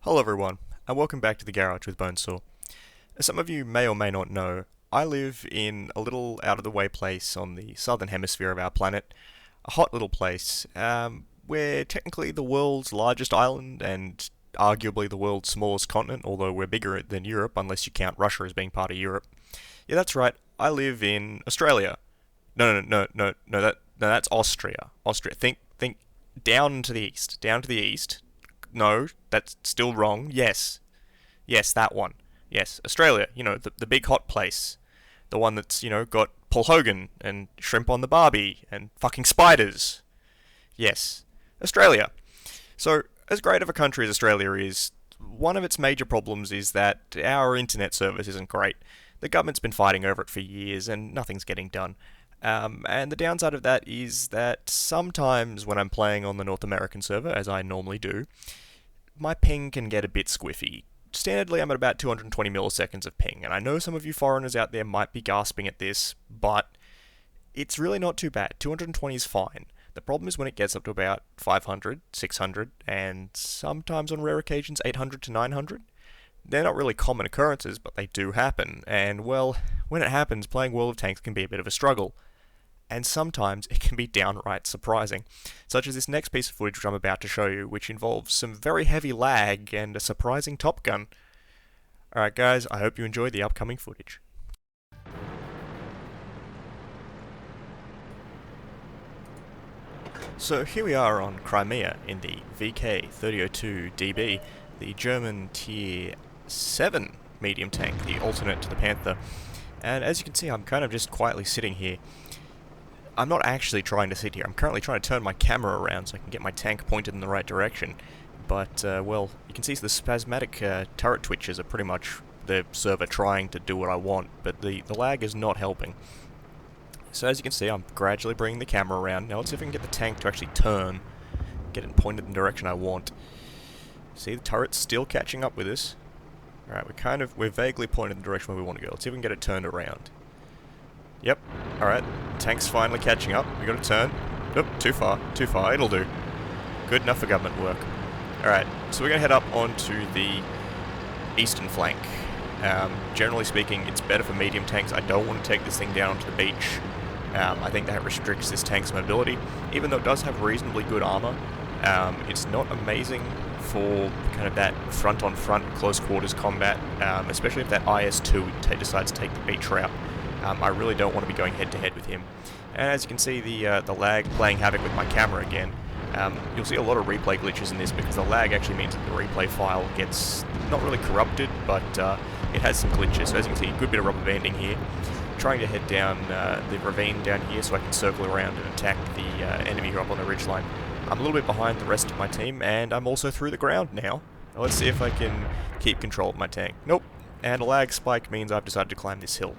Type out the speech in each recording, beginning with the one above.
Hello everyone, and welcome back to the Garage with Bonesaw. As some of you may or may not know, I live in a little out-of-the-way place on the southern hemisphere of our planet, a hot little place, where technically the world's largest island and arguably the world's smallest continent, although we're bigger than Europe unless you count Russia as being part of Europe. Yeah, that's right, I live in Australia. No, that's Austria. Austria. Think down to the east. Down to the east. No, that's still wrong. Yes, that one. Yes, Australia. The big hot place. The one that's, got Paul Hogan and shrimp on the Barbie and fucking spiders. Yes, Australia. So, as great of a country as Australia is, one of its major problems is that our internet service isn't great. The government's been fighting over it for years and nothing's getting done. And the downside of that is that sometimes when I'm playing on the North American server, as I normally do, my ping can get a bit squiffy. Standardly, I'm at about 220 milliseconds of ping, and I know some of you foreigners out there might be gasping at this, but it's really not too bad. 220 is fine. The problem is when it gets up to about 500, 600, and sometimes on rare occasions 800 to 900. They're not really common occurrences, but they do happen, and well, when it happens, playing World of Tanks can be a bit of a struggle. And sometimes it can be downright surprising, such as this next piece of footage which I'm about to show you, which involves some very heavy lag and a surprising Top Gun. Alright guys, I hope you enjoy the upcoming footage. So here we are on Crimea in the VK-3002DB, the German Tier 7 medium tank, the alternate to the Panther. And as you can see, I'm kind of just quietly sitting here. I'm not actually trying to sit here. I'm currently trying to turn my camera around so I can get my tank pointed in the right direction. But, well, you can see the spasmodic turret twitches are pretty much the server trying to do what I want, but the lag is not helping. So as you can see, I'm gradually bringing the camera around. Now let's see if I can get the tank to actually turn, get it pointed in the direction I want. See, the turret's still catching up with us. Alright, we're vaguely pointed in the direction where we want to go. Let's see if we can get it turned around. Yep, alright, tank's finally catching up, we got to turn. Nope, too far, it'll do. Good enough for government work. Alright, so we're going to head up onto the eastern flank. Generally speaking, it's better for medium tanks. I don't want to take this thing down onto the beach. I think that restricts this tank's mobility. Even though it does have reasonably good armor, it's not amazing for kind of that front-on-front close quarters combat, especially if that IS-2 decides to take the beach route. I really don't want to be going head-to-head with him. And as you can see, the lag playing havoc with my camera again. You'll see a lot of replay glitches in this because the lag actually means that the replay file gets not really corrupted, but it has some glitches. So as you can see, a good bit of rubber banding here. Trying to head down the ravine down here so I can circle around and attack the enemy who are up on the ridgeline. I'm a little bit behind the rest of my team, and I'm also through the ground now. Let's see if I can keep control of my tank. Nope. And a lag spike means I've decided to climb this hill.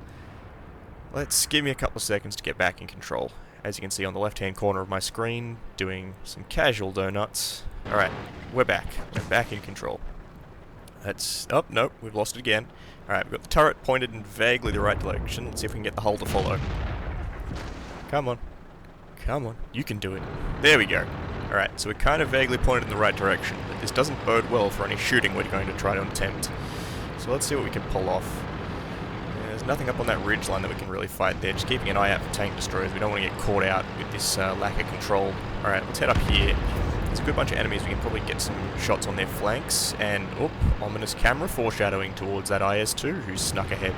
Let's give me a couple of seconds to get back in control. As you can see on the left-hand corner of my screen, doing some casual donuts. Alright, we're back. We're back in control. That's... oh, nope, we've lost it again. Alright, we've got the turret pointed in vaguely the right direction. Let's see if we can get the hull to follow. Come on. Come on. You can do it. There we go. Alright, so we're kind of vaguely pointed in the right direction, but this doesn't bode well for any shooting we're going to try to attempt. So let's see what we can pull off. There's nothing up on that ridgeline that we can really fight there. Just keeping an eye out for tank destroyers. We don't want to get caught out with this lack of control. Alright, let's head up here. There's a good bunch of enemies. We can probably get some shots on their flanks. And, oop, ominous camera foreshadowing towards that IS-2 who snuck ahead.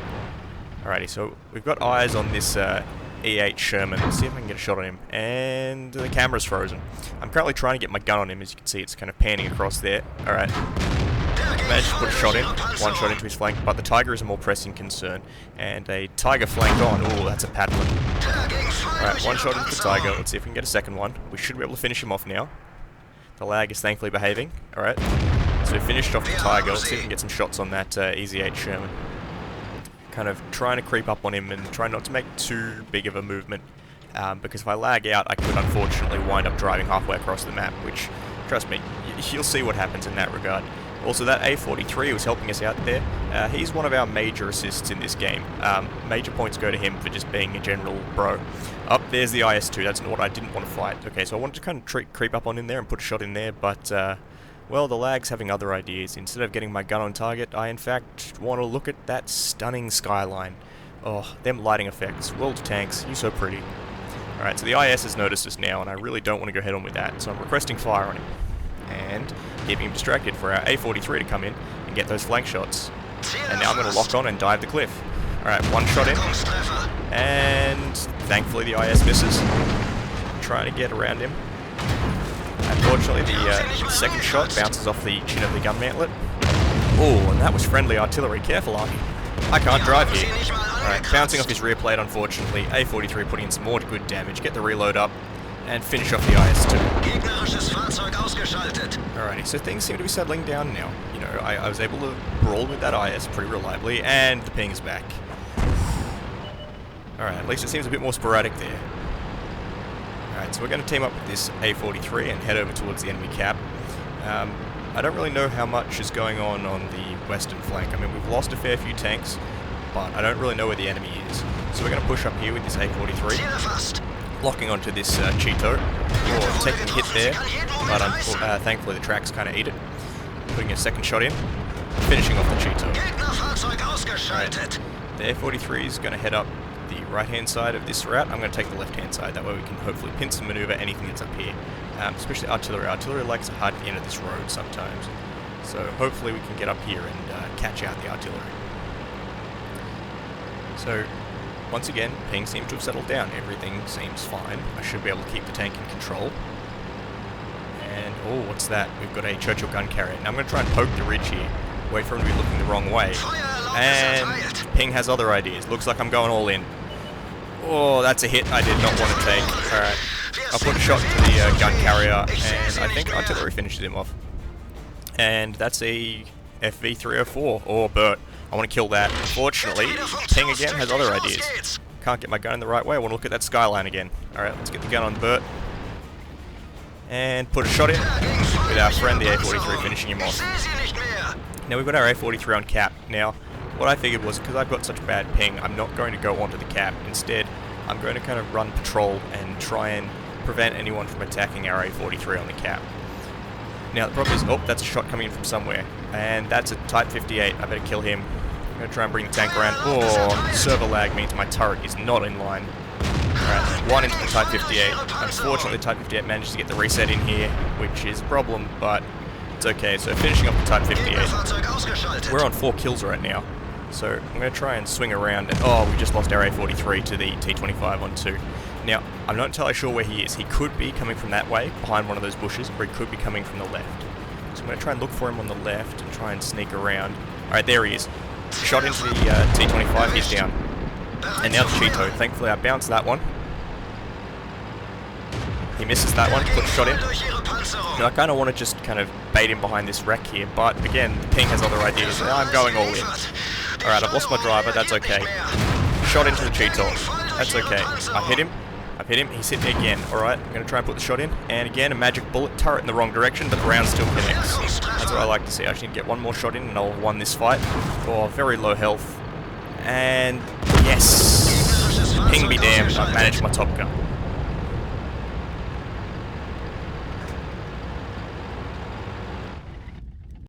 Alrighty, so we've got eyes on this E8 Sherman. Let's see if I can get a shot on him. And the camera's frozen. I'm currently trying to get my gun on him. As you can see, it's kind of panning across there. Alright. Managed to put a shot in, one shot into his flank, but the Tiger is a more pressing concern. And a Tiger flanked on. Ooh, that's a paddling. Alright, one shot into the Tiger. Let's see if we can get a second one. We should be able to finish him off now. The lag is thankfully behaving. Alright. So we finished off the Tiger. Let's see if we can get some shots on that EZ-8 Sherman. Kind of trying to creep up on him and try not to make too big of a movement. Because if I lag out, I could unfortunately wind up driving halfway across the map, which, trust me, you'll see what happens in that regard. Also, that A43 was helping us out there. He's one of our major assists in this game. Major points go to him for just being a general bro. Up there's the IS-2. That's what I didn't want to fight. Okay, so I wanted to kind of creep up on in there and put a shot in there, but Well, the lag's having other ideas. Instead of getting my gun on target, I in fact want to look at that stunning skyline. Oh, them lighting effects. World of Tanks, you so pretty. Alright, so the IS has noticed us now, and I really don't want to go head on with that, so I'm requesting fire on him. And keeping him distracted for our A43 to come in and get those flank shots. And now I'm going to lock on and dive the cliff. Alright, one shot in. And thankfully the IS misses. I'm trying to get around him. Unfortunately, the second shot bounces off the chin of the gun mantlet. Oh, and that was friendly artillery. Careful, Arky. I can't drive here. Alright, bouncing off his rear plate, unfortunately. A43 putting in some more good damage. Get the reload up and finish off the IS-2. Alrighty, so things seem to be settling down now. You know, I was able to brawl with that IS pretty reliably, and the ping is back. Alright, at least it seems a bit more sporadic there. Alright, so we're going to team up with this A43 and head over towards the enemy cap. I don't really know how much is going on the western flank. I mean, we've lost a fair few tanks, but I don't really know where the enemy is. So we're going to push up here with this A43, locking onto this Cheeto, or taking a hit there, but thankfully the tracks kind of eat it. Putting a second shot in, finishing off the Cheeto. Right. The A43 is going to head up the right-hand side of this route. I'm going to take the left-hand side, that way we can hopefully pinch and maneuver anything that's up here. Especially artillery. Artillery likes to hide at the end of this road sometimes. So hopefully we can get up here and catch out the artillery. So, once again, ping seems to have settled down. Everything seems fine. I should be able to keep the tank in control. And, oh, what's that? We've got a Churchill gun carrier. Now I'm going to try and poke the ridge here. Wait for him to be looking the wrong way. And ping has other ideas. Looks like I'm going all in. Oh, that's a hit I did not want to take. Alright. I'll put a shot into the gun carrier, and I think artillery finishes him off. And that's a FV304, or Bert. I want to kill that. Unfortunately, ping again has other ideas. Can't get my gun in the right way. I want to look at that skyline again. Alright, let's get the gun on Bert. And put a shot in, with our friend the A43 finishing him off. Now we've got our A43 on cap. Now, what I figured was, because I've got such bad ping, I'm not going to go onto the cap. Instead, I'm going to kind of run patrol and try and prevent anyone from attacking our A43 on the cap. Now the problem is, oh, that's a shot coming in from somewhere, and that's a Type 58, I better kill him. I'm going to try and bring the tank around. Oh, server lag means my turret is not in line. Alright, one into the Type 58. Unfortunately, the Type 58 managed to get the reset in here, which is a problem, but it's okay. So finishing off the Type 58. We're on 4 kills right now. So I'm going to try and swing around, and oh, we just lost our A43 to the T25 on 2. Now, I'm not entirely sure where he is. He could be coming from that way, behind one of those bushes, or he could be coming from the left. So I'm going to try and look for him on the left and try and sneak around. Alright, there he is. Shot into the T25, he's down. And now the Cheeto. Thankfully I bounced that one. He misses that one, put a shot in. Now I kind of want to just kind of bait him behind this wreck here, but again, the ping has other ideas. Now I'm going all in. Alright, I've lost my driver, that's okay. Shot into the Cheeto. That's okay. I've hit him, he's hit me again. Alright, I'm going to try and put the shot in. And again, a magic bullet, turret in the wrong direction, but the round still connects. That's what I like to see. I just need to get one more shot in and I'll have won this fight. Oh, very low health. And yes! Ping be damned, I've managed my top gun.